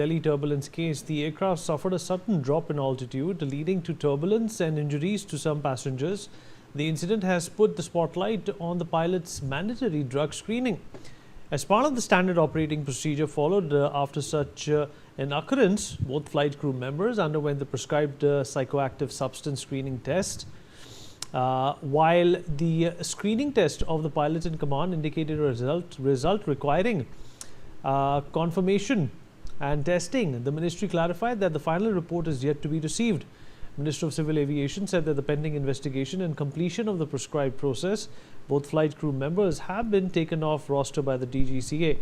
Delhi turbulence case, the aircraft suffered a sudden drop in altitude, leading to turbulence and injuries to some passengers. The incident has put the spotlight on the pilot's mandatory drug screening. As part of the standard operating procedure followed after such an occurrence, both flight crew members underwent the prescribed psychoactive substance screening test. While the screening test of the pilot in command indicated a result requiring confirmation and testing, the ministry clarified that the final report is yet to be received. Minister of Civil Aviation said that the pending investigation and completion of the prescribed process, both flight crew members have been taken off roster by the DGCA.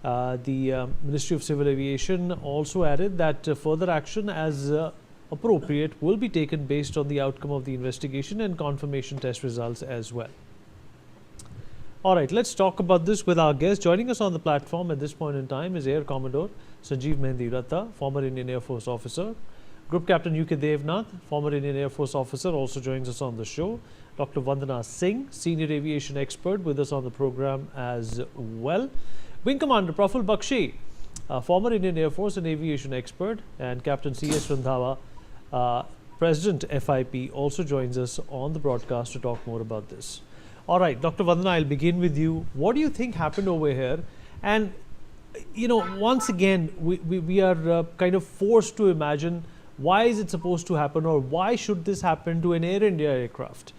The Ministry of Civil Aviation also added that further action as appropriate will be taken based on the outcome of the investigation and confirmation test results as well. All right, let's talk about this with our guest. Joining us on the platform at this point in time is Air Commodore Sanjeev Mehendiratta, former Indian Air Force officer. Group Captain UK Devnath, former Indian Air Force officer, also joins us on the show. Dr. Vandana Singh, senior aviation expert, with us on the program as well. Wing Commander Praful Bakshi, former Indian Air Force and aviation expert, and Captain C.S. Randhawa, President FIP, also joins us on the broadcast to talk more about this. All right, Dr. Vandana, I'll begin with you. What do you think happened over here? And, you know, once again, we are kind of forced to imagine, why is it supposed to happen, or why should this happen to an Air India aircraft?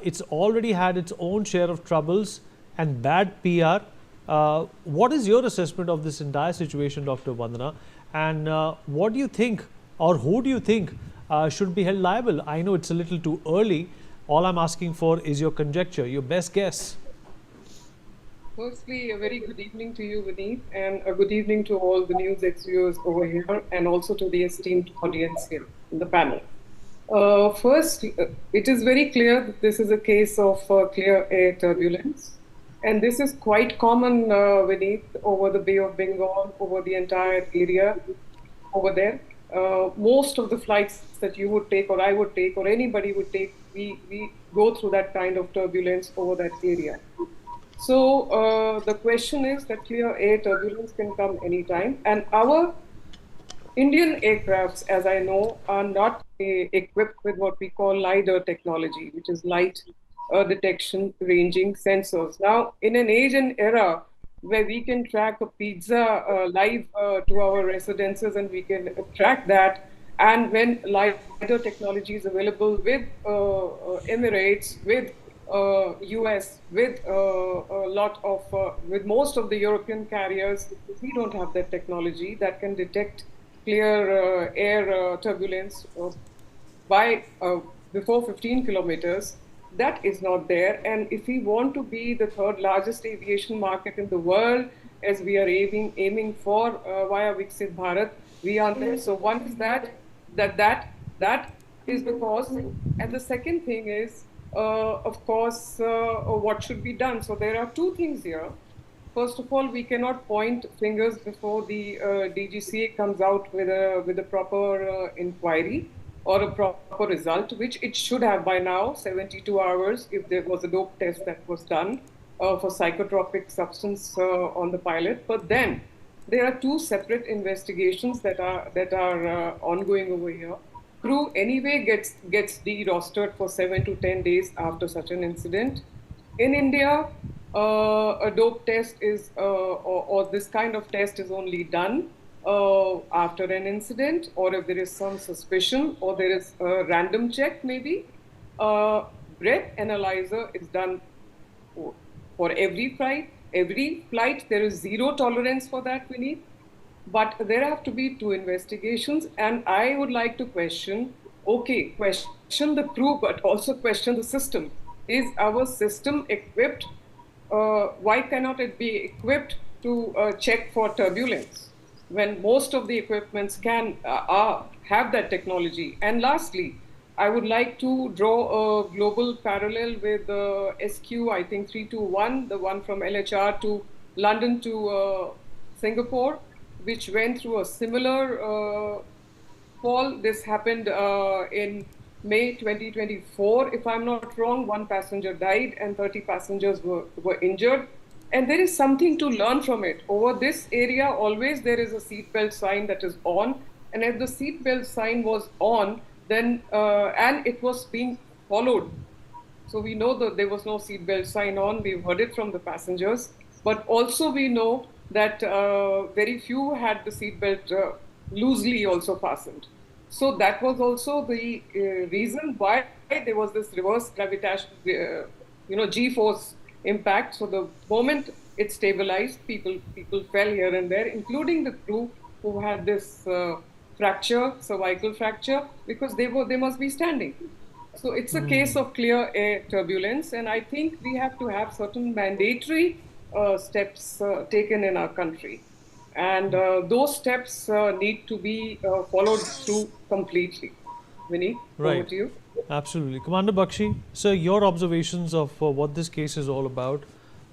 It's already had its own share of troubles and bad PR. What is your assessment of this entire situation, Dr. Vandana? And what do you think, or who do you think should be held liable? I know it's a little too early. All I'm asking for is your conjecture, your best guess. Firstly, a very good evening to you, Vineet, and a good evening to all the NewsX viewers over here, and also to the esteemed audience here in the panel. First, it is very clear that this is a case of clear air turbulence. And this is quite common, Vineet, over the Bay of Bengal, over the entire area over there. Most of the flights that you would take, or I would take, or anybody would take, we go through that kind of turbulence over that area. So the question is that clear air turbulence can come anytime. And our Indian aircrafts, as I know, are not equipped with what we call LiDAR technology, which is light detection ranging sensors. Now, in an age and era where we can track a pizza live to our residences, and we can track that, and when LiDAR technology is available with Emirates, with US, with a lot of, with most of the European carriers, we don't have that technology that can detect clear air turbulence by before 15 kilometers. That is not there. And if we want to be the third largest aviation market in the world, as we are aiming for via Viksit Bharat, we aren't there. So one is that is because, and the second thing is, of course, what should be done. So there are two things here. First of all, we cannot point fingers before the DGCA comes out with a proper inquiry or a proper result, which it should have by now, 72 hours, if there was a dope test that was done for psychotropic substance on the pilot. But then there are two separate investigations that are ongoing over here. Crew anyway gets de-rostered for 7 to 10 days after such an incident. In India, a dope test is, or this kind of test is only done after an incident, or if there is some suspicion, or there is a random check maybe. Breath analyzer is done for every flight. Every flight, there is zero tolerance for that, we need. But there have to be two investigations, and I would like to question the crew, but also question the system. Is our system equipped? Why cannot it be equipped to check for turbulence when most of the equipments can have that technology? And lastly, I would like to draw a global parallel with SQ, I think 321, the one from LHR to London to Singapore, which went through a similar fall. This happened in May 2024, if I'm not wrong. One passenger died and 30 passengers were injured. And there is something to learn from it. Over this area, always there is a seatbelt sign that is on. And if the seatbelt sign was on, then and it was being followed. So we know that there was no seatbelt sign on. We've heard it from the passengers. But also we know that very few had the seatbelt loosely also fastened. So that was also the reason why there was this reverse gravitation, G-force impact. So the moment it stabilized, people fell here and there, including the crew who had this fracture, cervical fracture, because they must be standing. So it's a case of clear air turbulence, and I think we have to have certain mandatory steps taken in our country. And those steps need to be followed through completely. Vinny, over to you. Absolutely. Commander Bakshi, sir, your observations of what this case is all about.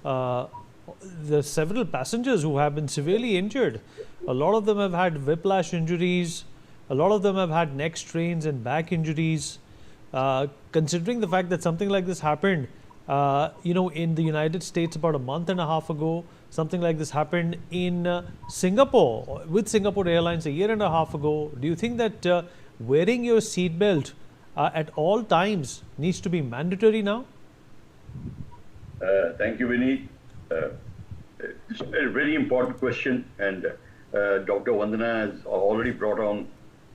There are several passengers who have been severely injured. A lot of them have had whiplash injuries. A lot of them have had neck strains and back injuries. Considering the fact that something like this happened, in the United States about a month and a half ago, something like this happened in Singapore with Singapore Airlines a year and a half ago. Do you think that wearing your seatbelt at all times needs to be mandatory now? Thank you, Vinny. It's a very important question, and Dr. Vandana has already brought on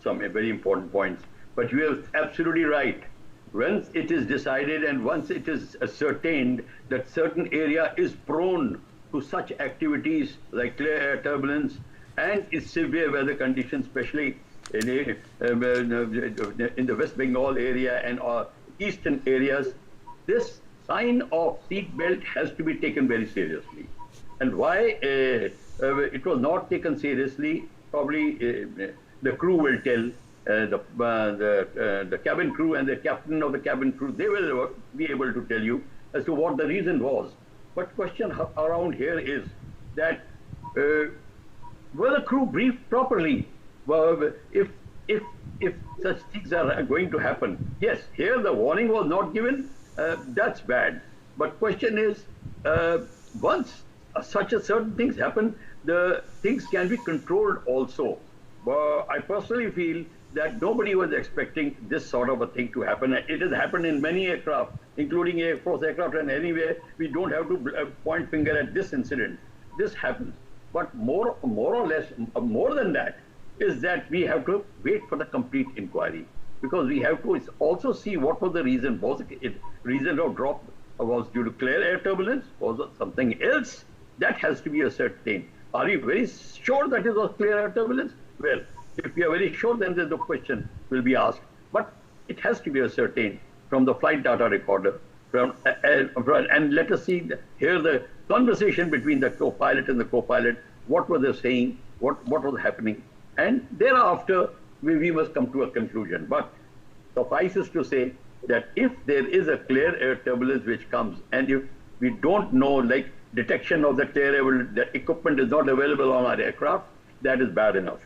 some very important points. But you are absolutely right. Once it is decided and once it is ascertained that certain area is prone to such activities like clear air turbulence and its severe weather conditions, especially in the West Bengal area and eastern areas, this sign of seat belt has to be taken very seriously. And why it was not taken seriously, probably the crew will tell. The cabin crew and the captain of the cabin crew, they will be able to tell you as to what the reason was. But question around here is that were the crew briefed properly? Well, if such things are going to happen, yes, here the warning was not given. That's bad. But question is, once such a certain things happen, the things can be controlled also. I personally feel that nobody was expecting this sort of a thing to happen. It has happened in many aircraft, including Air Force aircraft, and anyway, we don't have to point finger at this incident. This happens. But more or less, more than that, is that we have to wait for the complete inquiry, because we have to also see what was the reason. Was it reason of drop was due to clear air turbulence? Was it something else? That has to be ascertained. Are you very sure that it was clear air turbulence? Well, if we are very sure, then the question will be asked. But it has to be ascertained from the flight data recorder. And let us see, hear the conversation between the co-pilot and the co-pilot. What were they saying? What was happening? And thereafter, we must come to a conclusion. But suffices to say that if there is a clear air turbulence which comes, and if we don't know, like detection of the clear air, the equipment is not available on our aircraft, that is bad enough.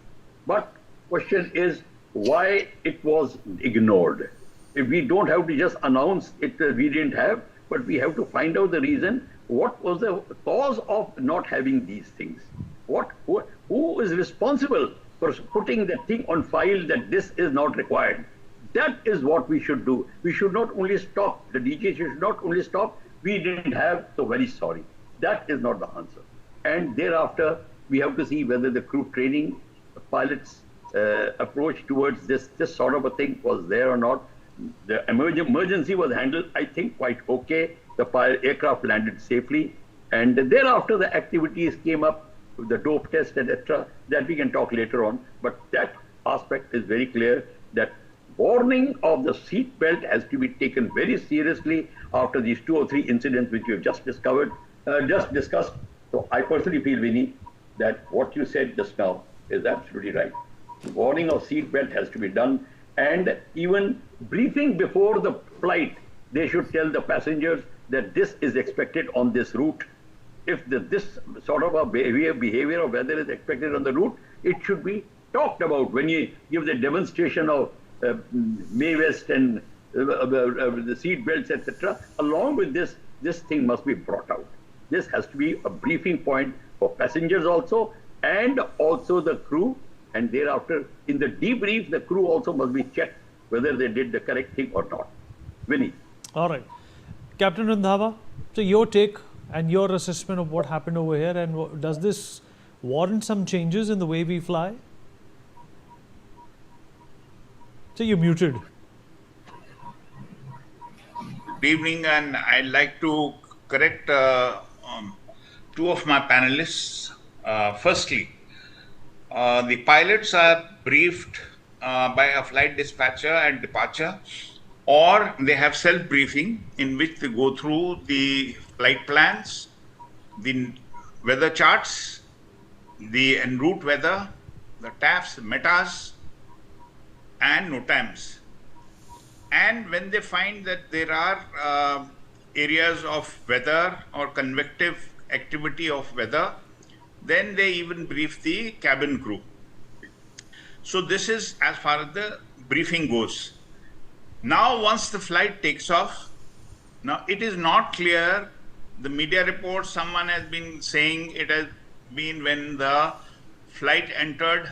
But question is why it was ignored. If we don't have to just announce it, we didn't have, but we have to find out the reason. What was the cause of not having these things? Who is responsible for putting the thing on file that this is not required? That is what we should do. We should not only stop, the DG should not only stop, we didn't have, so very sorry. That is not the answer. And thereafter, we have to see whether the crew training, the pilots' approach towards this sort of a thing was there or not. The emergency was handled, I think, quite okay. The aircraft landed safely. And thereafter, the activities came up, the dope test, etc., that we can talk later on. But that aspect is very clear, that warning of the seat belt has to be taken very seriously after these 2 or 3 incidents which we have just discussed. So I personally feel, Vinny, that what you said just now is absolutely right. The warning of seat belt has to be done, and even briefing before the flight, they should tell the passengers that this is expected on this route. If this sort of a behavior or weather is expected on the route, it should be talked about when you give the demonstration of May West and the seat belts, etc. Along with this thing must be brought out. This has to be a briefing point for passengers also, and also the crew. And thereafter, in the debrief, the crew also must be checked whether they did the correct thing or not. Vinny. All right. Captain Randhawa, so your take and your assessment of what happened over here, and does this warrant some changes in the way we fly? So you're muted. Good evening, and I'd like to correct two of my panelists. Firstly, the pilots are briefed by a flight dispatcher at departure, or they have self-briefing in which they go through the flight plans, the weather charts, the en route weather, the TAFs, metas, and NOTAMs. And when they find that there are areas of weather or convective activity of weather, then they even brief the cabin crew. So this is as far as the briefing goes. Now, once the flight takes off, now it is not clear. The media reports, someone has been saying it has been when the flight entered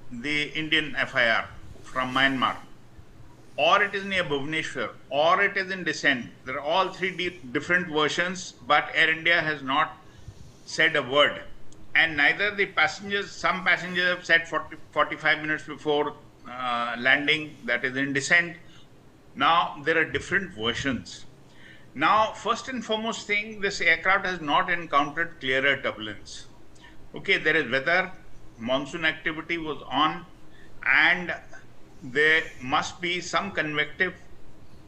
the Indian FIR from Myanmar, or it is near Bhubaneswar, or it is in descent. There are all three different versions, but Air India has not said a word. And neither the passengers, some passengers have said 45 minutes before landing, that is in descent. Now, there are different versions. Now, first and foremost thing, this aircraft has not encountered clearer turbulence. Okay, there is weather, monsoon activity was on, and there must be some convective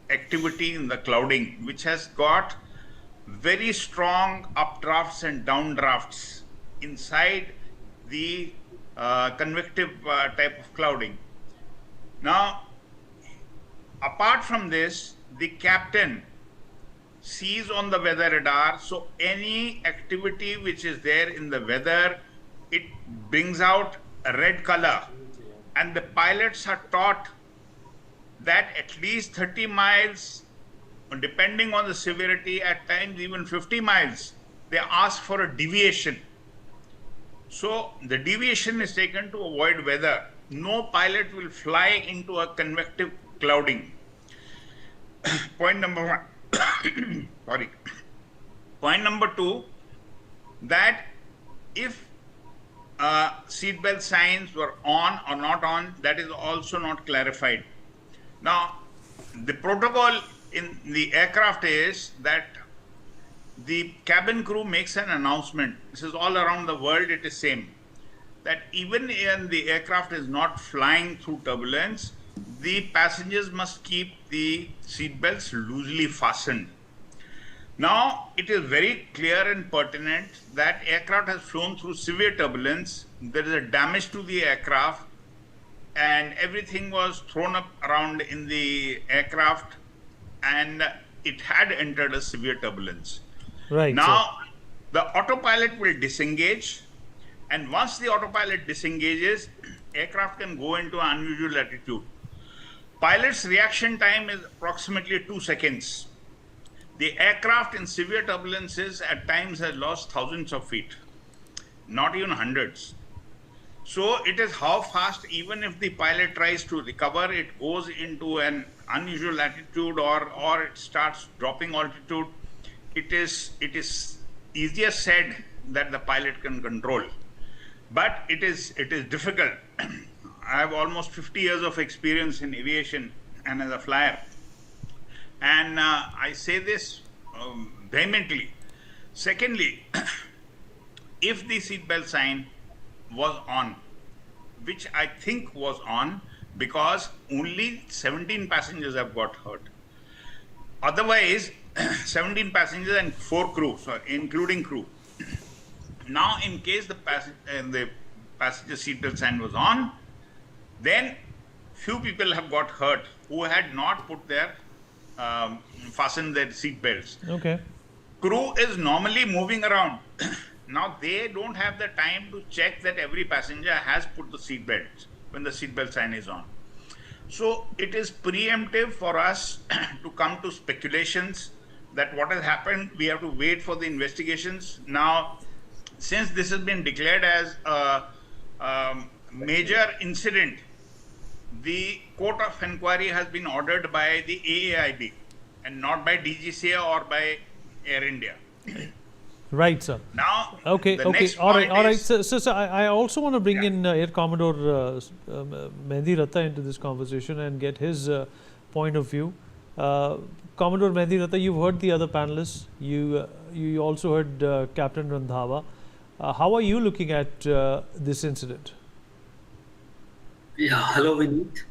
activity in the clouding, which has got very strong updrafts and downdrafts inside the convective type of clouding. Now, apart from this, the captain sees on the weather radar, so any activity which is there in the weather, it brings out a red color, and the pilots are taught that at least 30 miles, depending on the severity, at times even 50 miles, they ask for a deviation. So the deviation is taken to avoid weather. No pilot will fly into a convective clouding. Point number one. Sorry. Point number two, that if seatbelt signs were on or not on, that is also not clarified. Now, the protocol in the aircraft is that the cabin crew makes an announcement. This is all around the world, it is same. That even when the aircraft is not flying through turbulence, the passengers must keep the seatbelts loosely fastened. Now, it is very clear and pertinent that aircraft has flown through severe turbulence. There is a damage to the aircraft, and everything was thrown up around in the aircraft, and it had entered a severe turbulence. Right. Now, the autopilot will disengage, and once the autopilot disengages, aircraft can go into unusual attitude. Pilot's reaction time is approximately 2 seconds. The aircraft in severe turbulences at times has lost thousands of feet, not even hundreds. So it is how fast, even if the pilot tries to recover, it goes into an unusual attitude or it starts dropping altitude. It is easier said that the pilot can control, but it is difficult. I have almost 50 years of experience in aviation and as a flyer, and I say this vehemently. Secondly, if the seatbelt sign was on, which I think was on, because only 17 passengers have got hurt. Otherwise, 17 passengers and 4 crew, including crew. Now, in case the passenger seatbelt sign was on, then few people have got hurt who had not put their fastened their seatbelts. Okay. Crew is normally moving around. Now they don't have the time to check that every passenger has put the seatbelt when the seatbelt sign is on. So it is preemptive for us to come to speculations, that what has happened, we have to wait for the investigations. Now, since this has been declared as a major incident, the court of inquiry has been ordered by the AAIB and not by DGCA or by Air India. Right, sir. Now, Okay, the okay, next all right, point all right. is- So I also want to bring Yeah. in Air Commodore Mehdi Ratta into this conversation and get his point of view. Commodore Mehdi Ratta, you've heard the other panelists. You also heard Captain Randhawa. How are you looking at this incident? Yeah, hello Vineet.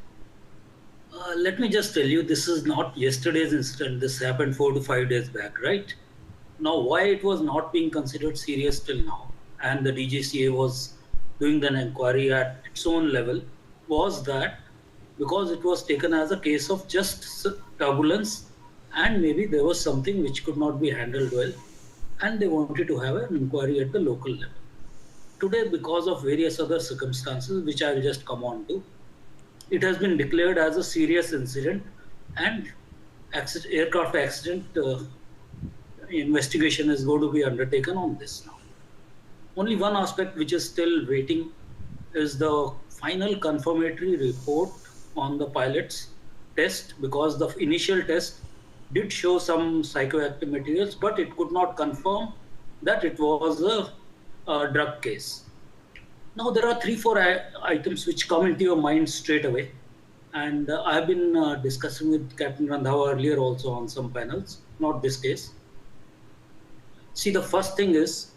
Let me just tell you, this is not yesterday's incident. This happened 4 to 5 days back, right? Now, why it was not being considered serious till now, and the DGCA was doing an inquiry at its own level, was that because it was taken as a case of just turbulence, and maybe there was something which could not be handled well, and they wanted to have an inquiry at the local level. Today, because of various other circumstances, which I will just come on to, it has been declared as a serious incident, and aircraft accident investigation is going to be undertaken on this now. Only one aspect which is still waiting is the final confirmatory report on the pilot's test, because the initial test did show some psychoactive materials, but it could not confirm that it was a drug case. Now, there are 3-4 items which come into your mind straight away. And I have been discussing with Captain Randhawa earlier also on some panels, not this case. See, the first thing is,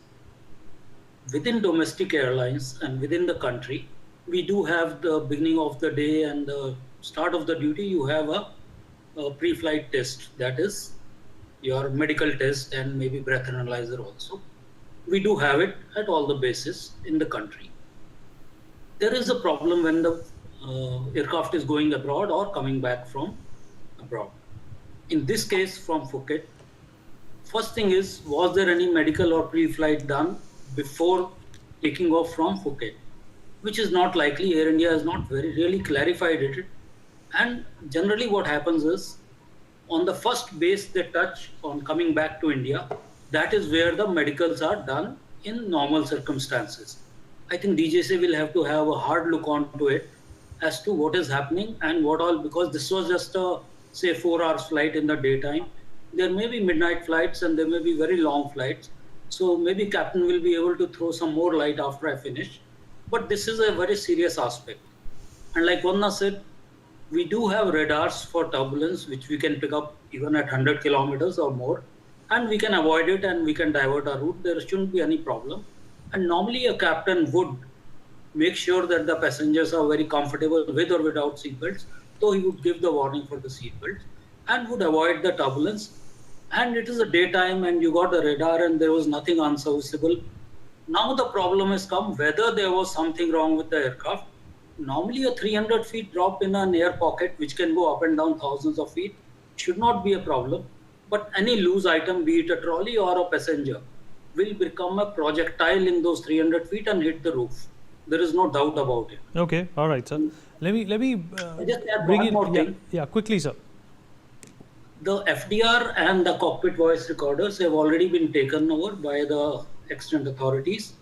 within domestic airlines and within the country, we do have the beginning of the day and the start of the duty, you have a pre-flight test, that is your medical test and maybe breath analyzer also. We do have it at all the bases in the country. There is a problem when the aircraft is going abroad or coming back from abroad. In this case, from Phuket, first thing is, was there any medical or pre-flight done before taking off from Phuket? Which is not likely. Air India has not really clarified it. And generally what happens is, on the first base they touch on coming back to India, that is where the medicals are done in normal circumstances. I think DGCA will have to have a hard look onto it as to what is happening and what all, because this was just a, say, 4 hours flight in the daytime. There may be midnight flights and there may be very long flights. So maybe Captain will be able to throw some more light after I finish. But this is a very serious aspect. And like Vanna said, we do have radars for turbulence, which we can pick up even at 100 kilometers or more. And we can avoid it and we can divert our route. There shouldn't be any problem. And normally a captain would make sure that the passengers are very comfortable with or without seatbelts. So he would give the warning for the seatbelts and would avoid the turbulence. And it is a daytime and you got a radar and there was nothing unserviceable. Now the problem has come whether there was something wrong with the aircraft. Normally a 300 feet drop in an air pocket, which can go up and down thousands of feet, should not be a problem. But any loose item, be it a trolley or a passenger, will become a projectile in those 300 feet and hit the roof. There is no doubt about it. Okay, all right, sir. Let me just add bring one in. more thing. Yeah, quickly, sir. The FDR and the cockpit voice recorders have already been taken over by the accident authorities,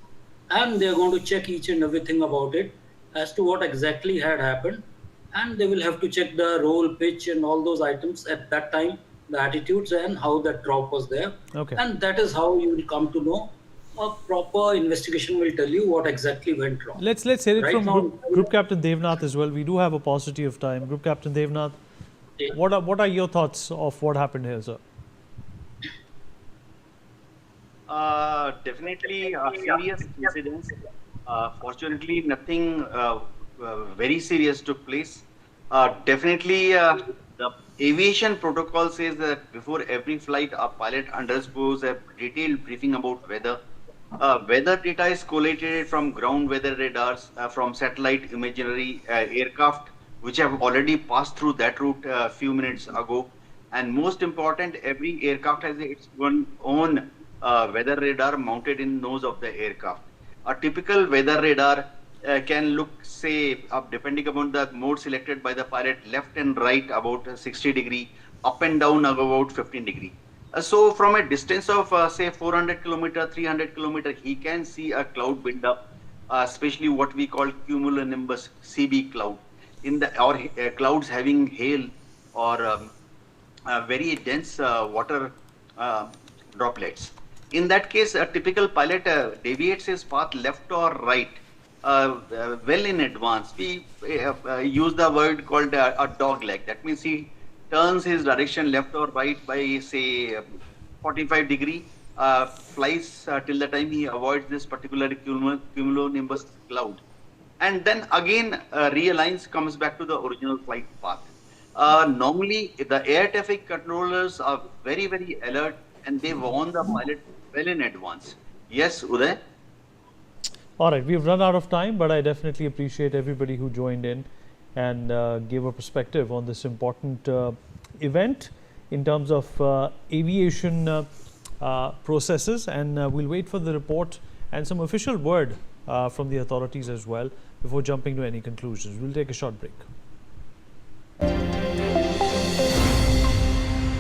and they are going to check each and everything about it as to what exactly had happened, and they will have to check the roll, pitch, and all those items at that time, the attitudes and how that drop was there. Okay. And that is how you will come to know. A proper investigation will tell you what exactly went wrong. Let's hear it Right from now- Group Captain Devnath as well. We do have a paucity of time. Group Captain Devnath, Okay. what are your thoughts of what happened here, sir? Definitely serious incidents. Fortunately, nothing very serious took place. Definitely, the aviation protocol says that before every flight, a pilot undergoes a detailed briefing about weather. Weather data is collated from ground weather radars, from satellite imagery aircraft, which have already passed through that route a few minutes ago. And most important, every aircraft has its own weather radar mounted in nose of the aircraft. A typical weather radar can look, say, depending upon the mode selected by the pilot, left and right about 60 degree, up and down about 15 degree. So from a distance of say 400 kilometer, 300 kilometer, he can see a cloud build up, especially what we call cumulonimbus CB cloud, in the or clouds having hail or very dense water droplets. In that case, a typical pilot deviates his path left or right well in advance. We use the word called a dog leg. That means he turns his direction left or right by say 45 degree, flies till the time he avoids this particular cumulonimbus cloud, and then again realigns, comes back to the original flight path. Normally, the air traffic controllers are very, very alert and they warn the pilot well in advance. Yes, Uday? All right, we've run out of time, but I definitely appreciate everybody who joined in and gave a perspective on this important event in terms of aviation processes. And we'll wait for the report and some official word from the authorities as well before jumping to any conclusions. We'll take a short break.